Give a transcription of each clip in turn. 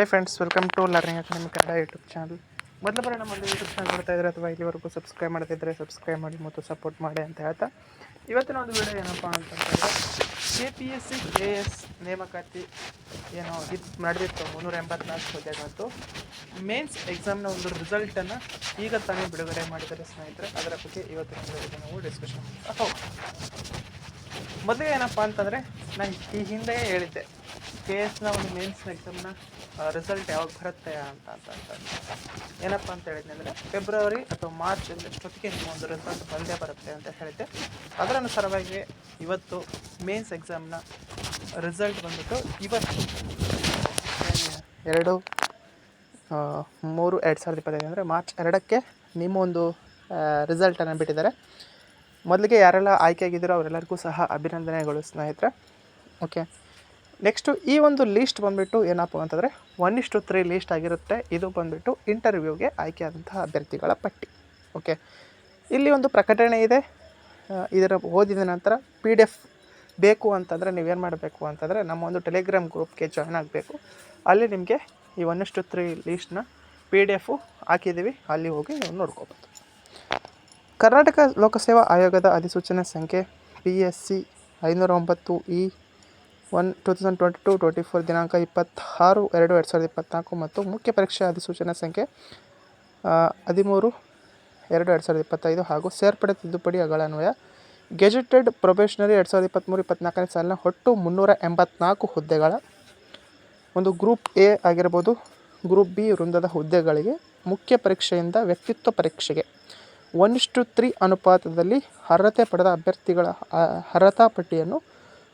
Hi friends, welcome to learning academy Kannada YouTube channel. ಮೊದಲ ಬಾರಿ ನಮ್ಮ ಯೂಟ್ಯೂಬ್ ಚಾನಲ್ ನೋಡ್ತಾ ಇದ್ದಾರೆ ಅಥವಾ ಇಲ್ಲಿವರೆಗೂ ಸಬ್ಸ್ಕ್ರೈಬ್ ಮಾಡ್ತಿದ್ದರೆ ಸಬ್ಸ್ಕ್ರೈಬ್ ಮಾಡಿ ಮತ್ತು ಸಪೋರ್ಟ್ ಮಾಡಿ ಅಂತ ಹೇಳ್ತಾ ಇವತ್ತಿನ ಒಂದು ವಿಡಿಯೋ ಏನಪ್ಪ ಅಂತಂತಂದರೆ KPSC AS ನೇಮಕಾತಿ ಏನೋ ಇದು ನಡೆದಿತ್ತು 384 ಹುದ್ದೆಗಳದ್ದು ಮೇನ್ಸ್ ಎಕ್ಸಾಮ್ನ ಒಂದು ರಿಸಲ್ಟನ್ನು ಈಗ ತಾನೇ ಬಿಡುಗಡೆ ಮಾಡಿದರೆ ಸ್ನೇಹಿತರೆ. ಅದರ ಬಗ್ಗೆ ಇವತ್ತಿನ ವಿಡಿಯೋದಲ್ಲಿ ನಾವು ಡಿಸ್ಕಷನ್ ಮಾಡ್ತಾ ಹೋಗೋಣ. ಮೊದಲಿಗೆ ಏನಪ್ಪ ಅಂತಂದರೆ ನಾನು ಈ ಹಿಂದೆ ಹೇಳಿದ್ದೆ KSನ ಒಂದು ಮೇನ್ಸ್ ಎಕ್ಸಾಮ್ನ ರಿಸಲ್ಟ್ ಯಾವಾಗ ಬರುತ್ತೆ ಅಂತ ಏನಪ್ಪ ಅಂತ ಹೇಳಿದ್ನಿ ಅಂದರೆ ಫೆಬ್ರವರಿ ಅಥವಾ ಮಾರ್ಚ್ ಅಷ್ಟೊತ್ತಿಗೆ ನಿಮ್ಮ ಒಂದು ರಿಸಲ್ಟ್ ಬಂದೇ ಬರುತ್ತೆ ಅಂತ ಹೇಳಿದ್ದೆ. ಅದರ ಅನುಸಾರವಾಗಿ ಇವತ್ತು ಮೇನ್ಸ್ ಎಕ್ಸಾಮ್ನ ರಿಸಲ್ಟ್ ಬಂದ್ಬಿಟ್ಟು ಇವತ್ತು 2/3/2025 ಅಂದರೆ ಮಾರ್ಚ್ 2ಕ್ಕೆ ನಿಮ್ಮ ಒಂದು ರಿಸಲ್ಟನ್ನು ಬಿಟ್ಟಿದ್ದಾರೆ. ಮೊದಲಿಗೆ ಯಾರೆಲ್ಲ ಆಯ್ಕೆಯಾಗಿದ್ದೀರೋ ಅವರೆಲ್ಲರಿಗೂ ಸಹ ಅಭಿನಂದನೆಗಳು ಸ್ನೇಹಿತರೆ. ಓಕೆ, ನೆಕ್ಸ್ಟು ಈ ಒಂದು ಲೀಸ್ಟ್ ಬಂದುಬಿಟ್ಟು ಏನಪ್ಪ ಅಂತಂದರೆ 1:3 ಲೀಸ್ಟ್ ಆಗಿರುತ್ತೆ. ಇದು ಬಂದುಬಿಟ್ಟು ಇಂಟರ್ವ್ಯೂಗೆ ಆಯ್ಕೆಯಾದಂತಹ ಅಭ್ಯರ್ಥಿಗಳ ಪಟ್ಟಿ. ಓಕೆ, ಇಲ್ಲಿ ಒಂದು ಪ್ರಕಟಣೆ ಇದೆ. ಇದರ ಓದಿದ ನಂತರ PDF ಬೇಕು ಅಂತಂದರೆ ನೀವೇನು ಮಾಡಬೇಕು ಅಂತಂದರೆ ನಮ್ಮ ಒಂದು ಟೆಲಿಗ್ರಾಮ್ ಗ್ರೂಪ್ಗೆ ಜಾಯ್ನ್ ಆಗಬೇಕು. ಅಲ್ಲಿ ನಿಮಗೆ ಈ 1:3 ಲೀಸ್ಟ್ನ PDF ಹಾಕಿದ್ದೀವಿ, ಅಲ್ಲಿ ಹೋಗಿ ನೀವು ನೋಡ್ಕೋಬೋದು. ಕರ್ನಾಟಕ ಲೋಕಸೇವಾ ಆಯೋಗದ ಅಧಿಸೂಚನೆ ಸಂಖ್ಯೆ PSC 509E1/2022-24 ದಿನಾಂಕ 26/2/2024 ಮತ್ತು ಮುಖ್ಯ ಪರೀಕ್ಷೆ ಅಧಿಸೂಚನೆ ಸಂಖ್ಯೆ 13/2/2025 ಹಾಗೂ ಸೇರ್ಪಡೆ ತಿದ್ದುಪಡಿಗಳನ್ವಯ ಗೆಜೆಟೆಡ್ ಪ್ರೊಬೇಷನರಿ 2023-24ನೇ ಸಾಲಿನ ಒಟ್ಟು 384 ಹುದ್ದೆಗಳ ಒಂದು ಗ್ರೂಪ್ A ಆಗಿರ್ಬೋದು, ಗ್ರೂಪ್ B ವೃಂದದ ಹುದ್ದೆಗಳಿಗೆ ಮುಖ್ಯ ಪರೀಕ್ಷೆಯಿಂದ ವ್ಯಕ್ತಿತ್ವ ಪರೀಕ್ಷೆಗೆ 1:3 ಅನುಪಾತದಲ್ಲಿ ಅರ್ಹತೆ ಪಡೆದ ಅಭ್ಯರ್ಥಿಗಳ ಅರ್ಹತಾ ಪಟ್ಟಿಯನ್ನು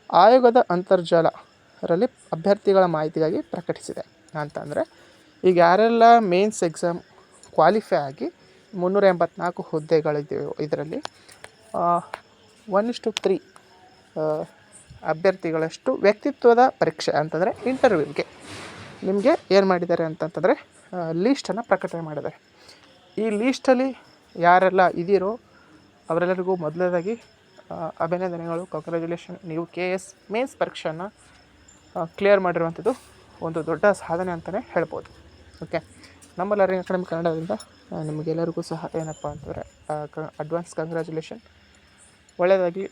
ಆಯೋಗದ ಅಂತರ್ಜಾಲದಲ್ಲಿ ಅಭ್ಯರ್ಥಿಗಳ ಮಾಹಿತಿಗಾಗಿ ಪ್ರಕಟಿಸಿದೆ. ಅಂತಂದರೆ ಈಗ ಯಾರೆಲ್ಲ ಮೇನ್ಸ್ ಎಕ್ಸಾಮ್ ಕ್ವಾಲಿಫೈ ಆಗಿ 384 ಹುದ್ದೆಗಳಿದೆಯೋ ಇದರಲ್ಲಿ 1:3 ಅಭ್ಯರ್ಥಿಗಳಷ್ಟು ವ್ಯಕ್ತಿತ್ವದ ಪರೀಕ್ಷೆ ಅಂತಂದರೆ ಇಂಟರ್ವ್ಯೂಗೆ ನಿಮಗೆ ಏನು ಮಾಡಿದ್ದಾರೆ ಅಂತಂತಂದರೆ ಲೀಸ್ಟನ್ನು ಪ್ರಕಟಣೆ ಮಾಡಿದ್ದಾರೆ. ಈ ಲೀಸ್ಟಲ್ಲಿ ಯಾರೆಲ್ಲ ಇದ್ದೀರೋ ಅವರೆಲ್ಲರಿಗೂ ಮೊದಲನೇದಾಗಿ ಅಭಿನಂದನೆಗಳು, ಕಂಗ್ರ್ಯಾಚುಲೇಷನ್. ನೀವು KS ಮೇನ್ಸ್ ಪರೀಕ್ಷೆಯನ್ನು ಕ್ಲಿಯರ್ ಮಾಡಿರುವಂಥದ್ದು ಒಂದು ದೊಡ್ಡ ಸಾಧನೆ ಅಂತಲೇ ಹೇಳ್ಬೋದು. ಓಕೆ, ನಮ್ಮ ಲರ್ನಿಂಗ್ ಅಕಾಡೆಮಿ ಕನ್ನಡದಿಂದ ನಿಮಗೆಲ್ಲರಿಗೂ ಸಹ ಏನಪ್ಪ ಅಂತಂದರೆ ಅಡ್ವಾನ್ಸ್ ಕಂಗ್ರ್ಯಾಚುಲೇಷನ್. ಒಳ್ಳೆಯದಾಗಿ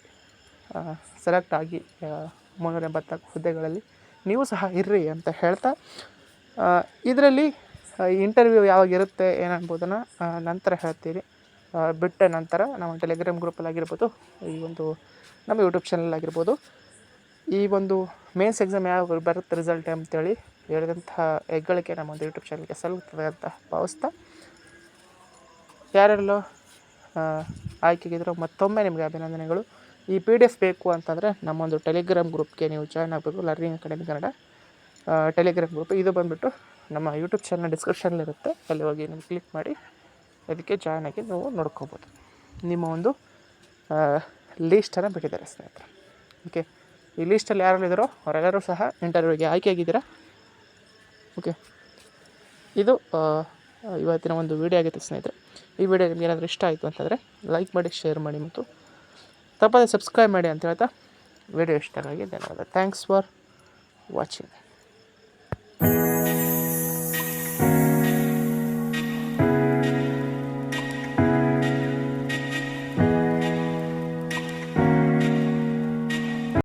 ಸೆಲೆಕ್ಟ್ ಆಗಿ 384 ಹುದ್ದೆಗಳಲ್ಲಿ ನೀವು ಸಹ ಇರ್ರಿ ಅಂತ ಹೇಳ್ತಾ ಇದರಲ್ಲಿ ಇಂಟರ್ವ್ಯೂ ಯಾವಾಗಿರುತ್ತೆ ಏನನ್ಬೋದನ್ನು ನಂತರ ಹೇಳ್ತೀರಿ. ಬಿಟ್ಟ ನಂತರ ನಮ್ಮ ಟೆಲಿಗ್ರಾಮ್ ಗ್ರೂಪಲ್ಲಿ ಆಗಿರ್ಬೋದು, ಈ ಒಂದು ನಮ್ಮ ಯೂಟ್ಯೂಬ್ ಚಾನಲ್ ಆಗಿರ್ಬೋದು, ಈ ಒಂದು ಮೇನ್ಸ್ ಎಕ್ಸಾಮ್ ಯಾವಾಗ ಬರುತ್ತೆ ರಿಸಲ್ಟ್ ಅಂತೇಳಿ ಹೇಳಿದಂತಹ ಹೆಗ್ಗಳಿಕೆ ನಮ್ಮ ಒಂದು ಯೂಟ್ಯೂಬ್ ಚಾನಲ್ಗೆ ಸಲ್ಲುತ್ತದೆ ಅಂತ ಭಾವಿಸ್ತಾ, ಯಾರೆಲ್ಲೋ ಆಯ್ಕೆಗಿದ್ರು ಮತ್ತೊಮ್ಮೆ ನಿಮಗೆ ಅಭಿನಂದನೆಗಳು. ಈ PDF ಬೇಕು ಅಂತಂದರೆ ನಮ್ಮೊಂದು ಟೆಲಿಗ್ರಾಮ್ ಗ್ರೂಪ್ಗೆ ನೀವು ಜಾಯ್ನ್ ಆಗಬೇಕು. Learning academy Kannada Telegram group. ಇದು ಬಂದುಬಿಟ್ಟು ನಮ್ಮ ಯೂಟ್ಯೂಬ್ ಚಾನಲ್ ಡಿಸ್ಕ್ರಿಪ್ಷನಲ್ಲಿರುತ್ತೆ, ಅಲ್ಲಿ ಹೋಗಿ ನೀವು ಕ್ಲಿಕ್ ಮಾಡಿ ಅದಕ್ಕೆ ಜಾಯ್ನ್ ಆಗಿ ನೀವು ನೋಡ್ಕೋಬೋದು. ನಿಮ್ಮ ಒಂದು ಲೀಸ್ಟನ್ನು ಬಿಟ್ಟಿದ್ದಾರೆ ಸ್ನೇಹಿತರೆ. ಓಕೆ, ಈ ಲೀಸ್ಟಲ್ಲಿ ಯಾರೆಲ್ಲ ಇದ್ದಾರೋ ಅವರೆಲ್ಲರೂ ಸಹ ಇಂಟರ್ವ್ಯೂಗೆ ಆಯ್ಕೆಯಾಗಿದ್ದೀರಾ. ಓಕೆ, ಇದು ಇವತ್ತಿನ ಒಂದು ವಿಡಿಯೋ ಆಗಿತ್ತು ಸ್ನೇಹಿತರೆ. ಈ ವಿಡಿಯೋ ನಿಮಗೆ ಏನಾದರೂ ಇಷ್ಟ ಆಯಿತು ಅಂತಂದರೆ ಲೈಕ್ ಮಾಡಿ, ಶೇರ್ ಮಾಡಿ ಮತ್ತು ತಪ್ಪದೆ ಸಬ್ಸ್ಕ್ರೈಬ್ ಮಾಡಿ ಅಂತ ಹೇಳ್ತಾ ವಿಡಿಯೋ ಇಷ್ಟ ಆಗಿ ಧನ್ಯವಾದ. Thanks for watching.